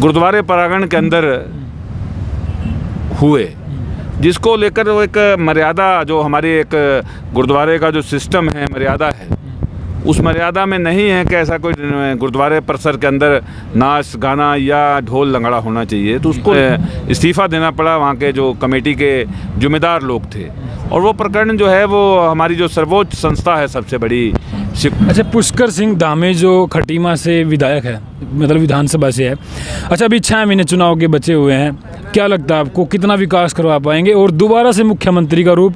गुरुद्वारे प्रांगण के अंदर हुए, जिसको लेकर वो एक मर्यादा, जो हमारी एक गुरुद्वारे का जो सिस्टम है, मर्यादा है, उस मर्यादा में नहीं है कि ऐसा कोई गुरुद्वारे परिसर के अंदर नाच गाना या ढोल लंगड़ा होना चाहिए। तो उसको इस्तीफ़ा देना पड़ा, वहाँ के जो कमेटी के जिम्मेदार लोग थे। और वो प्रकरण जो है वो हमारी जो सर्वोच्च संस्था है, सबसे बड़ी। अच्छा, पुष्कर सिंह धामी जो खटीमा से विधायक है, मतलब विधानसभा से है, अच्छा अभी 6 महीने चुनाव के बचे हुए हैं, क्या लगता है आपको कितना विकास करवा पाएंगे और दोबारा से मुख्यमंत्री का रूप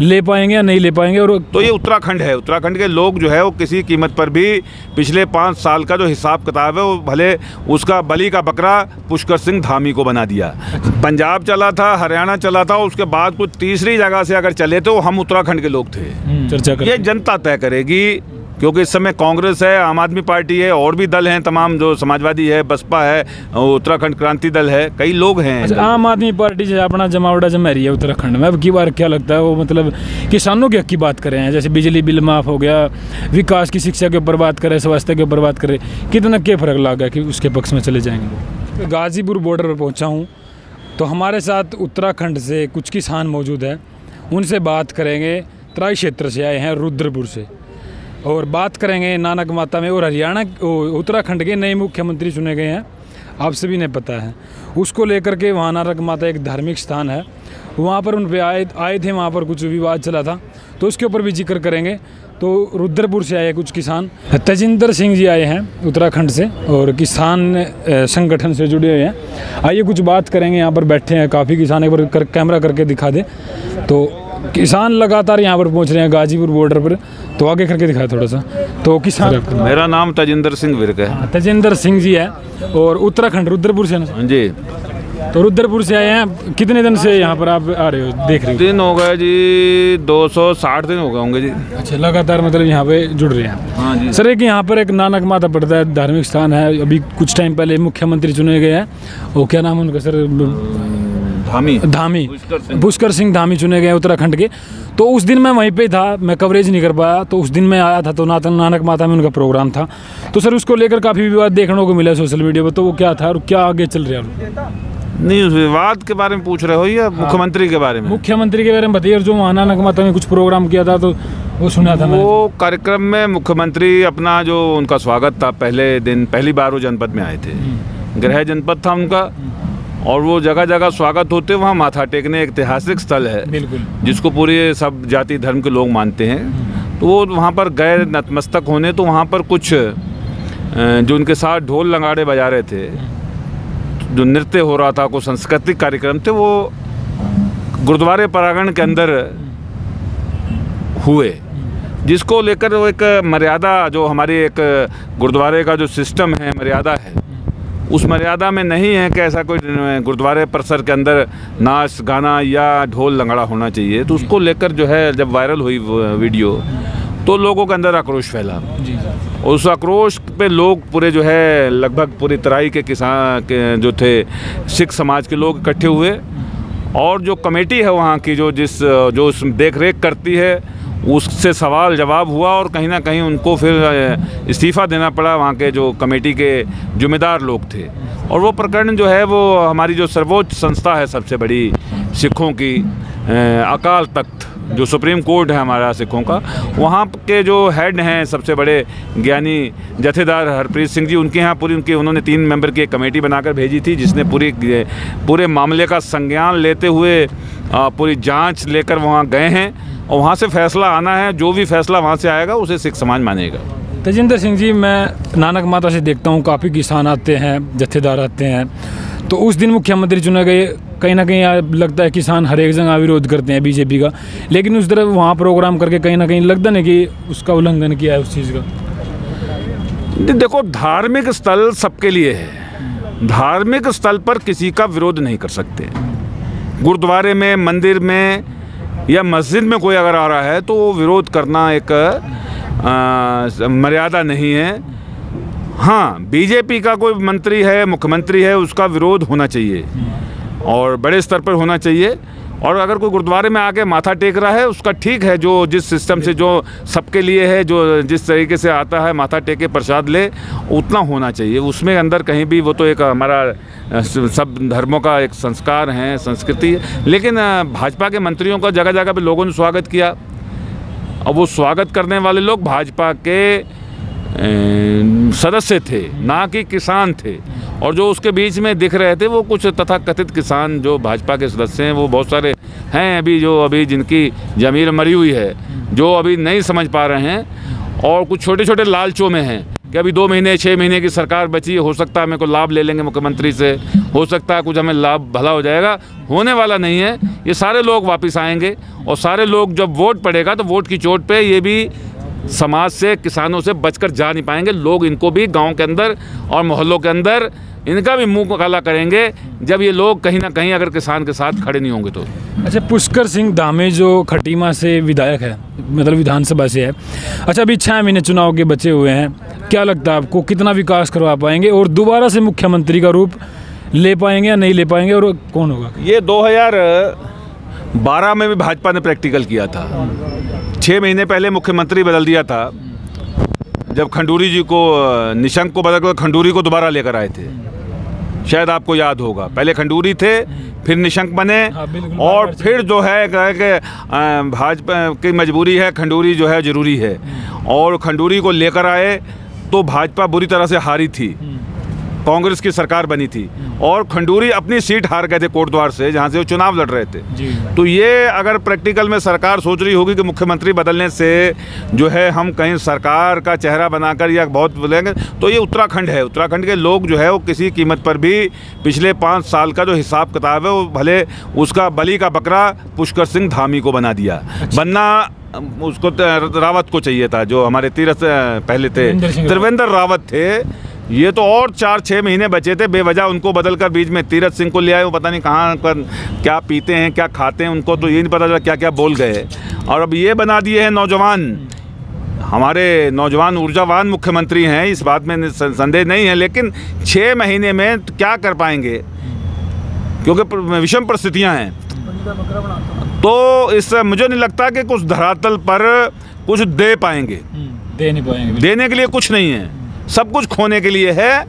ले पाएंगे या नहीं ले पाएंगे? और तो ये उत्तराखंड है, उत्तराखंड के लोग जो है वो किसी कीमत पर भी पिछले 5 साल का जो हिसाब किताब है वो भले उसका बलि का बकरा पुष्कर सिंह धामी को बना दिया। पंजाब चला था, हरियाणा चला था, उसके बाद कुछ तीसरी जगह से अगर चले तो हम उत्तराखंड के लोग थे। चर्चा कर, ये जनता तय करेगी, क्योंकि इस समय कांग्रेस है, आम आदमी पार्टी है, और भी दल हैं तमाम, जो समाजवादी है, बसपा है, उत्तराखंड क्रांति दल है, कई लोग हैं। अच्छा, आम आदमी पार्टी से अपना जमावड़ा जमा रही है उत्तराखंड में। अब की बार क्या लगता है वो, मतलब किसानों के हक की बात करें, जैसे बिजली बिल माफ़ हो गया, विकास की शिक्षा के ऊपर बात करें, स्वास्थ्य के ऊपर बात करें, कितना क्या फ़र्क लगा कि उसके पक्ष में चले जाएंगे? गाज़ीपुर बॉर्डर पर पहुँचा हूँ, तो हमारे साथ उत्तराखंड से कुछ किसान मौजूद हैं, उनसे बात करेंगे। तराई क्षेत्र से आए हैं, रुद्रपुर से, और बात करेंगे नानक माता में। और हरियाणा उत्तराखंड के नए मुख्यमंत्री चुने गए हैं, आप सभी ने पता है, उसको लेकर के वहाँ नानक माता एक धार्मिक स्थान है, वहाँ पर उन पे आए थे, वहाँ पर कुछ विवाद चला था, तो उसके ऊपर भी जिक्र करेंगे। तो रुद्रपुर से आए कुछ किसान, तेजिंदर सिंह जी आए हैं उत्तराखंड से और किसान संगठन से जुड़े हुए हैं। आइए कुछ बात करेंगे, यहाँ पर बैठे हैं काफ़ी किसान, एक बार कैमरा करके दिखा दे। तो किसान लगातार यहाँ पर पहुँच रहे हैं गाजीपुर बॉर्डर पर, तो आगे करके दिखाया थोड़ा सा। तो किसान, मेरा नाम तेजिंदर सिंह विर्क है। तेजिंदर सिंह जी है और उत्तराखंड रुद्रपुर से ना जी। तो रुद्रपुर से आए हैं, कितने दिन से यहाँ पर आप आ रहे हो, देख रहे हो? दिन हो गए जी, 260 दिन हो गए होंगे जी। अच्छा, लगातार मतलब यहाँ पे जुड़ रहे हैं। हाँ जी सर, एक यहाँ पर एक नानक माता पड़ता है, धार्मिक स्थान है, अभी कुछ टाइम पहले मुख्यमंत्री चुने गए हैं, वो क्या नाम है उनका सर? धामी, पुष्कर सिंह धामी चुने गए उत्तराखंड के। तो उस दिन मैं वहीं पे था, मैं कवरेज नहीं कर पाया, तो उस दिन मैं आया था, तो नानक माता में उनका प्रोग्राम था। तो सर उसको लेकर काफ़ी विवाद देखने को मिला सोशल मीडिया पर, तो वो क्या था और क्या आगे चल रहा है? नहीं, उस विवाद के बारे में पूछ रहे हो या मुख्यमंत्री के बारे में? मुख्यमंत्री के बारे में बताइए। और जो वहाँ नानक माता में कुछ प्रोग्राम किया था, तो वो सुना था वो कार्यक्रम में मुख्यमंत्री अपना जो उनका स्वागत था, पहले दिन पहली बार वो जनपद में आए थे, गृह जनपद था उनका, और वो जगह जगह स्वागत होते, वहाँ माथा टेकने एक ऐतिहासिक स्थल है, बिल्कुल, जिसको पूरे सब जाति धर्म के लोग मानते हैं। तो वो वहाँ पर गए नतमस्तक होने, तो वहाँ पर कुछ जो उनके साथ ढोल लंगाड़े बजा रहे थे, जो नृत्य हो रहा था, कुछ सांस्कृतिक कार्यक्रम थे, वो गुरुद्वारे प्रांगण के अंदर हुए, जिसको लेकर वो एक मर्यादा, जो हमारी एक गुरुद्वारे का जो सिस्टम है, मर्यादा है, उस मर्यादा में नहीं है कि ऐसा कोई गुरुद्वारे परिसर के अंदर नाच गाना या ढोल लंगड़ा होना चाहिए। तो उसको लेकर जो है जब वायरल हुई वीडियो, तो लोगों के अंदर आक्रोश फैला, और उस आक्रोश पे लोग पूरे जो है लगभग पूरी तराई के किसान के जो थे, सिख समाज के लोग इकट्ठे हुए, और जो कमेटी है वहाँ की, जो देख रेख करती है, उससे सवाल जवाब हुआ, और कहीं ना कहीं उनको फिर इस्तीफ़ा देना पड़ा, वहाँ के जो कमेटी के जिम्मेदार लोग थे। और वो प्रकरण जो है वो हमारी जो सर्वोच्च संस्था है, सबसे बड़ी सिखों की, अकाल तख्त, जो सुप्रीम कोर्ट है हमारा सिखों का, वहाँ के जो हेड हैं, सबसे बड़े ज्ञानी जथेदार हरप्रीत सिंह जी, उनके यहाँ उन्होंने 3 मेंबर की एक कमेटी बनाकर भेजी थी, जिसने पूरे मामले का संज्ञान लेते हुए पूरी जांच लेकर वहाँ गए हैं, और वहाँ से फैसला आना है। जो भी फैसला वहाँ से आएगा उसे सिख समाज मानेगा। तेजिंदर सिंह जी, मैं नानक माता से देखता हूँ काफ़ी किसान आते हैं, जत्थेदार आते हैं, तो उस दिन मुख्यमंत्री चुने गए, कहीं ना कहीं लगता है किसान हर एक जगह विरोध करते हैं बीजेपी का, लेकिन उस तरफ वहाँ प्रोग्राम करके कहीं ना कहीं लगता नहीं कि उसका उल्लंघन किया है उस चीज़ का। देखो, धार्मिक स्थल सबके लिए है, धार्मिक स्थल पर किसी का विरोध नहीं कर सकते। गुरुद्वारे में, मंदिर में या मस्जिद में कोई अगर आ रहा है तो विरोध करना एक मर्यादा नहीं है। हाँ, बीजेपी का कोई मंत्री है, मुख्यमंत्री है, उसका विरोध होना चाहिए और बड़े स्तर पर होना चाहिए। और अगर कोई गुरुद्वारे में आके माथा टेक रहा है उसका ठीक है, जो जिस सिस्टम से जो सबके लिए है, जो जिस तरीके से आता है माथा टेके प्रसाद ले, उतना होना चाहिए। उसमें अंदर कहीं भी, वो तो एक हमारा सब धर्मों का एक संस्कार है, संस्कृति है। लेकिन भाजपा के मंत्रियों का जगह जगह पे लोगों ने स्वागत किया, और वो स्वागत करने वाले लोग भाजपा के सदस्य थे, ना कि किसान थे। और जो उसके बीच में दिख रहे थे वो कुछ तथाकथित किसान जो भाजपा के सदस्य हैं, वो बहुत सारे हैं अभी जिनकी ज़मीर मरी हुई है, जो अभी नहीं समझ पा रहे हैं, और कुछ छोटे छोटे लालचों में हैं कि अभी 2 महीने 6 महीने की सरकार बची है, हो सकता है हमें को लाभ ले लेंगे मुख्यमंत्री से, हो सकता है कुछ हमें लाभ भला हो जाएगा। होने वाला नहीं है। ये सारे लोग वापस आएंगे, और सारे लोग जब वोट पड़ेगा तो वोट की चोट पे ये भी समाज से, किसानों से बचकर जा नहीं पाएंगे। लोग इनको भी गांव के अंदर और मोहल्लों के अंदर इनका भी मुंह काला करेंगे जब ये लोग कहीं ना कहीं अगर किसान के साथ खड़े नहीं होंगे तो। अच्छा, पुष्कर सिंह धामी जो खटीमा से विधायक है, मतलब विधानसभा से है, अच्छा अभी 6 महीने चुनाव के बचे हुए हैं, क्या लगता है आपको कितना विकास करवा पाएंगे और दोबारा से मुख्यमंत्री का रूप ले पाएंगे या नहीं ले पाएंगे, और कौन होगा? ये 2012 में भी भाजपा ने प्रैक्टिकल किया था। 6 महीने पहले मुख्यमंत्री बदल दिया था, जब खंडूरी जी को, निशंक को बदल कर खंडूरी को दोबारा लेकर आए थे। शायद आपको याद होगा, पहले खंडूरी थे, फिर निशंक बने, और फिर जो है कि भाजपा की मजबूरी है, खंडूरी जो है ज़रूरी है, और खंडूरी को लेकर आए तो भाजपा बुरी तरह से हारी थी, कांग्रेस की सरकार बनी थी, और खंडूरी अपनी सीट हार गए थे कोटद्वार से, जहां से वो चुनाव लड़ रहे थे। तो ये अगर प्रैक्टिकल में सरकार सोच रही होगी कि मुख्यमंत्री बदलने से जो है हम कहीं सरकार का चेहरा बनाकर या बहुत बोलेंगे, तो ये उत्तराखंड है। उत्तराखंड के लोग जो है वो किसी कीमत पर भी पिछले 5 साल का जो हिसाब किताब है वो भले उसका बलि का बकरा पुष्कर सिंह धामी को बना दिया। बनना उसको रावत को चाहिए था, जो हमारे तीरथ पहले थे, त्रिवेंद्र रावत थे। ये तो और 4-6 महीने बचे थे, बेवजह उनको बदलकर बीच में तीरथ सिंह को ले आए। वो पता नहीं कहाँ पर क्या पीते हैं, क्या खाते हैं, उनको तो ये नहीं पता चला क्या क्या बोल गए। और अब ये बना दिए हैं नौजवान, हमारे नौजवान ऊर्जावान मुख्यमंत्री हैं, इस बात में संदेह नहीं है। लेकिन 6 महीने में क्या कर पाएंगे, क्योंकि विषम परिस्थितियाँ हैं। तो इस मुझे नहीं लगता कि कुछ धरातल पर कुछ दे पाएंगे। दे नहीं पाएंगे, देने के लिए कुछ नहीं है, सब कुछ खोने के लिए है।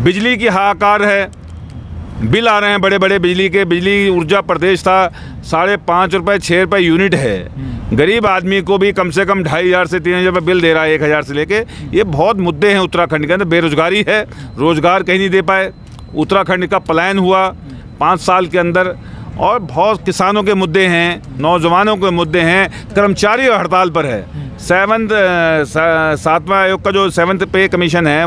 बिजली की हाहाकार है, बिल आ रहे हैं बड़े बड़े बिजली के। बिजली ऊर्जा प्रदेश था, 5.5 रुपये 6 रुपये यूनिट है। गरीब आदमी को भी कम से कम 2500 से 3000 रुपये बिल दे रहा है, 1000 से लेके। ये बहुत मुद्दे हैं उत्तराखंड के अंदर। बेरोजगारी है, रोजगार कहीं नहीं दे पाए, उत्तराखंड का पलायन हुआ 5 साल के अंदर। और बहुत किसानों के मुद्दे हैं, नौजवानों के मुद्दे हैं, कर्मचारी हड़ताल पर है। 7वां आयोग का जो 7th पे कमीशन है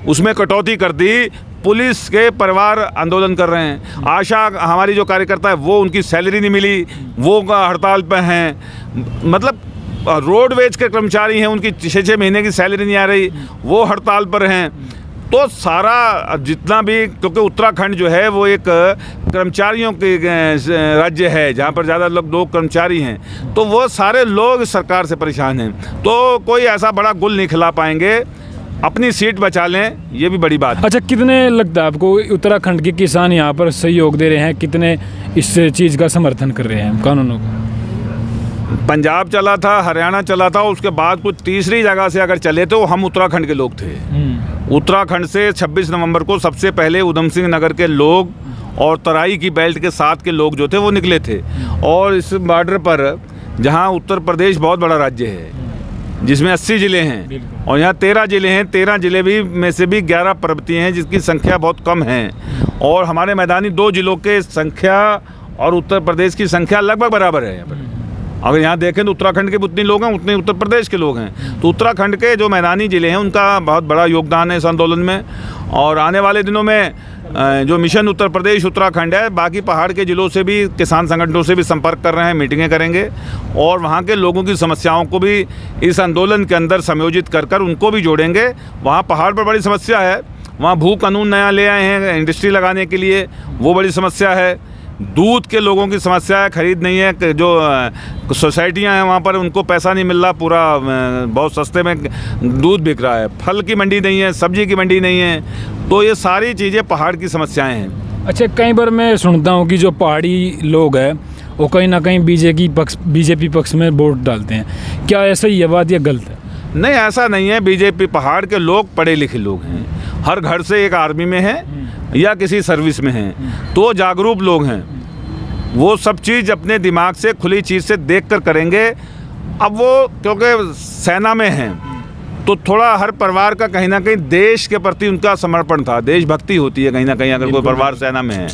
उसमें कटौती कर दी। पुलिस के परिवार आंदोलन कर रहे हैं। आशा हमारी जो कार्यकर्ता है वो, उनकी सैलरी नहीं मिली, वो हड़ताल पे हैं। मतलब रोडवेज के कर्मचारी हैं, उनकी 6-6 महीने की सैलरी नहीं आ रही, वो हड़ताल पर हैं। तो सारा जितना भी, क्योंकि उत्तराखंड जो है वो एक कर्मचारियों के राज्य है, जहाँ पर ज़्यादा लोग कर्मचारी हैं, तो वो सारे लोग सरकार से परेशान हैं। तो कोई ऐसा बड़ा गुल नहीं खिला पाएंगे, अपनी सीट बचा लें, ये भी बड़ी बात है। अच्छा, कितने लगता है आपको उत्तराखंड के किसान यहाँ पर सहयोग दे रहे हैं, कितने इस चीज़ का समर्थन कर रहे हैं कानूनों का? पंजाब चला था, हरियाणा चला था, उसके बाद कुछ तीसरी जगह से अगर चले तो हम उत्तराखंड के लोग थे। उत्तराखंड से 26 नवंबर को सबसे पहले उधम सिंह नगर के लोग और तराई की बेल्ट के साथ के लोग जो थे वो निकले थे। और इस बॉर्डर पर, जहां उत्तर प्रदेश बहुत बड़ा राज्य है, जिसमें 80 ज़िले हैं, और यहाँ 13 ज़िले हैं, 13 ज़िले भी में से भी 11 पर्वतीय हैं, जिसकी संख्या बहुत कम है। और हमारे मैदानी 2 ज़िलों के संख्या और उत्तर प्रदेश की संख्या लगभग बराबर है। यहाँ पर अगर यहाँ देखें तो उत्तराखंड के उतने लोग हैं, उतने उत्तर प्रदेश के लोग हैं। तो उत्तराखंड के जो मैदानी ज़िले हैं उनका बहुत बड़ा योगदान है इस आंदोलन में। और आने वाले दिनों में जो मिशन उत्तर प्रदेश उत्तराखंड है, बाकी पहाड़ के ज़िलों से भी, किसान संगठनों से भी संपर्क कर रहे हैं, मीटिंगें करेंगे, और वहाँ के लोगों की समस्याओं को भी इस आंदोलन के अंदर समयोजित कर उनको भी जोड़ेंगे। वहाँ पहाड़ पर बड़ी समस्या है, वहाँ भू कानून नया ले आए हैं इंडस्ट्री लगाने के लिए, वो बड़ी समस्या है। दूध के लोगों की समस्या है, खरीद नहीं है। जो सोसाइटियां हैं वहाँ पर उनको पैसा नहीं मिल रहा, पूरा बहुत सस्ते में दूध बिक रहा है। फल की मंडी नहीं है, सब्जी की मंडी नहीं है। तो ये सारी चीज़ें पहाड़ की समस्याएं हैं। अच्छा, कई बार मैं सुनता हूँ कि जो पहाड़ी लोग हैं वो कहीं ना कहीं बीजेपी पक्ष में वोट डालते हैं, क्या ऐसा ही है बात या गलत है? नहीं, ऐसा नहीं है। बीजेपी पहाड़ के लोग पढ़े लिखे लोग हैं, हर घर से एक आर्मी में है या किसी सर्विस में है, तो जागरूक लोग हैं। वो सब चीज़ अपने दिमाग से खुली चीज़ से देख कर करेंगे। अब वो क्योंकि सेना में हैं तो थोड़ा हर परिवार का कहीं ना कहीं देश के प्रति उनका समर्पण था, देशभक्ति होती है कहीं ना कहीं अगर कोई परिवार सेना में है।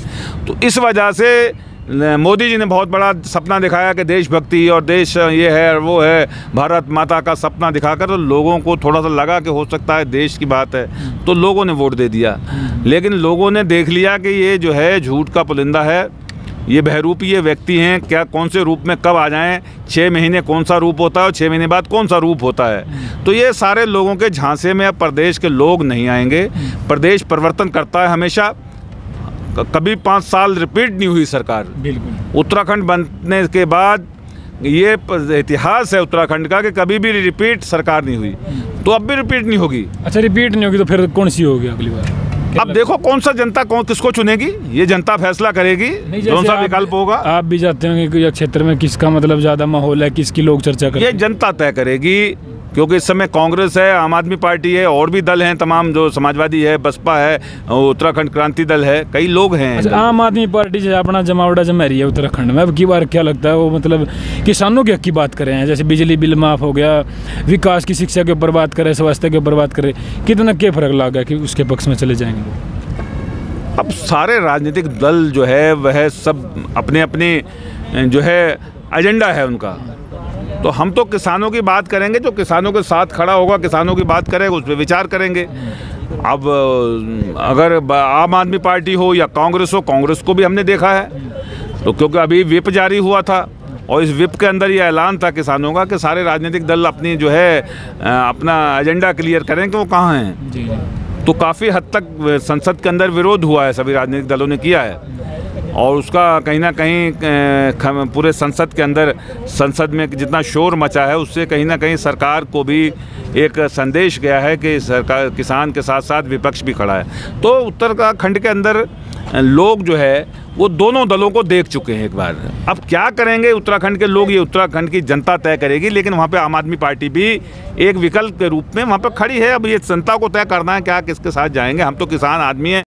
तो इस वजह से मोदी जी ने बहुत बड़ा सपना दिखाया कि देशभक्ति और देश ये है और वो है, भारत माता का सपना दिखाकर तो लोगों को थोड़ा सा लगा कि हो सकता है देश की बात है, तो लोगों ने वोट दे दिया। लेकिन लोगों ने देख लिया कि ये जो है झूठ का पुलिंदा है, ये बहरूपीय व्यक्ति हैं, क्या कौन से रूप में कब आ जाएं, 6 महीने कौन सा रूप होता है और 6 महीने बाद कौन सा रूप होता है। तो ये सारे लोगों के झांसे में अब प्रदेश के लोग नहीं आएंगे। प्रदेश परिवर्तन करता है हमेशा, कभी 5 साल रिपीट नहीं हुई सरकार। बिल्कुल। उत्तराखंड बनने के बाद ये इतिहास है उत्तराखंड का कि कभी भी रिपीट सरकार नहीं हुई, तो अब भी रिपीट नहीं होगी। अच्छा, रिपीट नहीं होगी तो फिर कौन सी होगी अगली बार? अब देखो कौन सा जनता किसको चुनेगी, ये जनता फैसला करेगी, कौन सा विकल्प होगा। आप भी जानते होंगे कि क्षेत्र में किसका मतलब ज़्यादा माहौल है, किसकी लोग चर्चा करें, ये जनता तय करेगी। क्योंकि इस समय कांग्रेस है, आम आदमी पार्टी है, और भी दल हैं तमाम, जो समाजवादी है, बसपा है, उत्तराखंड क्रांति दल है, कई लोग हैं। अच्छा, आम आदमी पार्टी से अपना जमावड़ा जमा रही है उत्तराखंड में, अब की बार क्या लगता है वो मतलब किसानों की हक की बात करें हैं, जैसे बिजली बिल माफ़ हो गया, विकास की शिक्षा के ऊपर बात करें, स्वास्थ्य के ऊपर बात करें, कितना क्या फ़र्क लगा कि उसके पक्ष में चले जाएंगे? अब सारे राजनीतिक दल जो है वह सब अपने अपने जो है एजेंडा है उनका, तो हम तो किसानों की बात करेंगे, जो किसानों के साथ खड़ा होगा, किसानों की बात करेगा, उस पर विचार करेंगे। अब अगर आम आदमी पार्टी हो या कांग्रेस हो, कांग्रेस को भी हमने देखा है, तो क्योंकि अभी विप जारी हुआ था और इस विप के अंदर ये ऐलान था किसानों का कि सारे राजनीतिक दल अपनी जो है अपना एजेंडा क्लियर करें कि वो कहाँ हैं। तो काफ़ी हद तक संसद के अंदर विरोध हुआ है, सभी राजनीतिक दलों ने किया है, और उसका कहीं ना कहीं पूरे संसद के अंदर, संसद में जितना शोर मचा है उससे कहीं ना कहीं सरकार को भी एक संदेश गया है कि सरकार किसान के साथ साथ विपक्ष भी खड़ा है। तो उत्तराखंड के अंदर लोग जो है वो दोनों दलों को देख चुके हैं एक बार। अब क्या करेंगे उत्तराखंड के लोग, ये उत्तराखंड की जनता तय करेगी। लेकिन वहाँ पे आम आदमी पार्टी भी एक विकल्प के रूप में वहाँ पे खड़ी है। अब ये जनता को तय करना है क्या किसके साथ जाएंगे। हम तो किसान आदमी हैं।